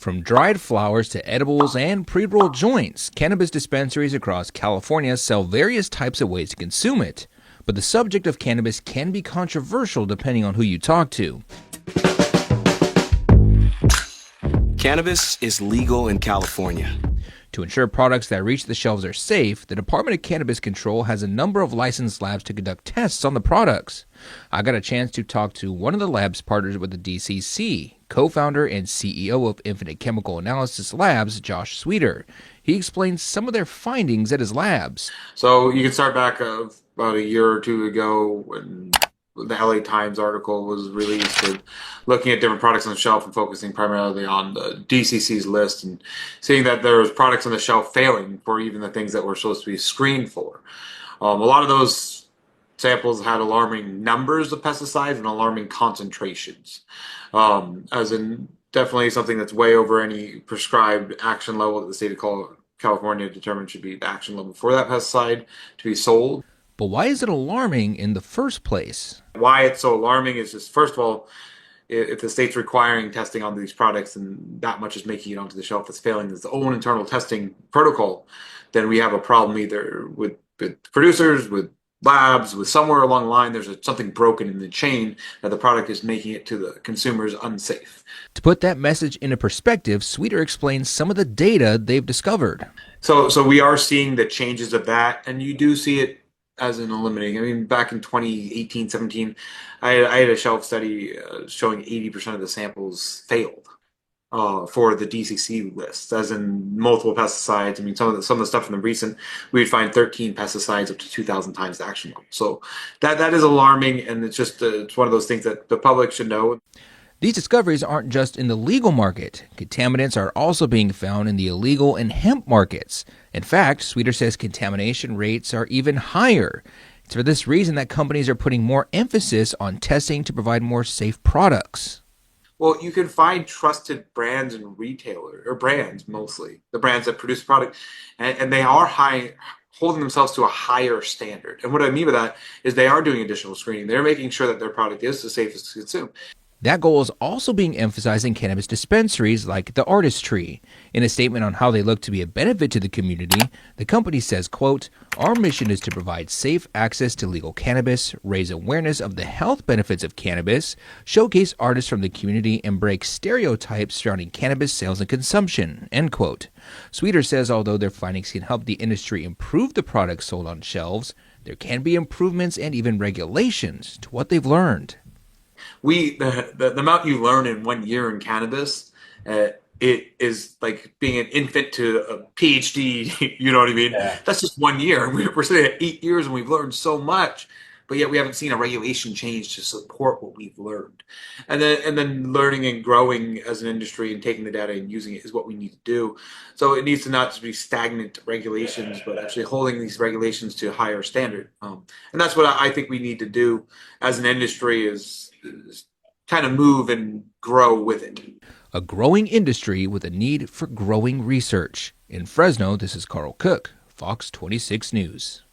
From dried flowers to edibles and pre-rolled joints, cannabis dispensaries across California sell various types of ways to consume it. But the subject of cannabis can be controversial depending on who you talk to. Cannabis is legal in California. To ensure products that reach the shelves are safe, the Department of Cannabis Control has a number of licensed labs to conduct tests on the products. I got a chance to talk to one of the labs partners with the DCC, co-founder and CEO of Infinite Chemical Analysis Labs, Josh Sweeter. He explains some of their findings at his labs. So you can start back about a year or two ago when the LA Times article was released, and looking at different products on the shelf and focusing primarily on the DCC's list and seeing that there was products on the shelf failing for even the things that were supposed to be screened for. A lot of those samples had alarming numbers of pesticides and alarming concentrations, as in definitely something that's way over any prescribed action level that the state of California determined should be the action level for that pesticide to be sold. But why is it alarming in the first place? Why it's so alarming is just, first of all, if the state's requiring testing on these products and that much is making it onto the shelf that's failing its own internal testing protocol, then we have a problem either with producers, with labs, with somewhere along the line there's something broken in the chain that the product is making it to the consumers unsafe. To put that message into perspective, Sweeter explains some of the data they've discovered. So we are seeing the changes of that, and you do see it as in eliminating. I mean, back in 2018, 17, I had a shelf study showing 80% of the samples failed for the DCC list, as in multiple pesticides. I mean, some of the stuff in the recent, we would find 13 pesticides up to 2,000 times the action level. So that is alarming, and it's just it's one of those things that the public should know. These discoveries aren't just in the legal market. Contaminants are also being found in the illegal and hemp markets. In fact, Sweeter says contamination rates are even higher. It's for this reason that companies are putting more emphasis on testing to provide more safe products. Well, you can find trusted brands and retailers, or brands mostly, the brands that produce product, and they are holding themselves to a higher standard. And what I mean by that is they are doing additional screening. They're making sure that their product is the safest to consume. That goal is also being emphasized in cannabis dispensaries like the Artistry. In a statement on how they look to be a benefit to the community, the company says, quote, "Our mission is to provide safe access to legal cannabis, raise awareness of the health benefits of cannabis, showcase artists from the community, and break stereotypes surrounding cannabis sales and consumption," end quote. Sweeter says although their findings can help the industry improve the products sold on shelves, there can be improvements and even regulations to what they've learned. The amount you learn in 1 year in cannabis, it is like being an infant to a PhD. You know what I mean? Yeah. That's just 1 year. We're sitting at 8 years and we've learned so much, but yet we haven't seen a regulation change to support what we've learned. And then learning and growing as an industry and taking the data and using it is what we need to do. So it needs to not just be stagnant regulations, but actually holding these regulations to a higher standard. And that's what I think we need to do as an industry is kind of move and grow with it. A growing industry with a need for growing research. In Fresno, this is Carl Cook, Fox 26 News.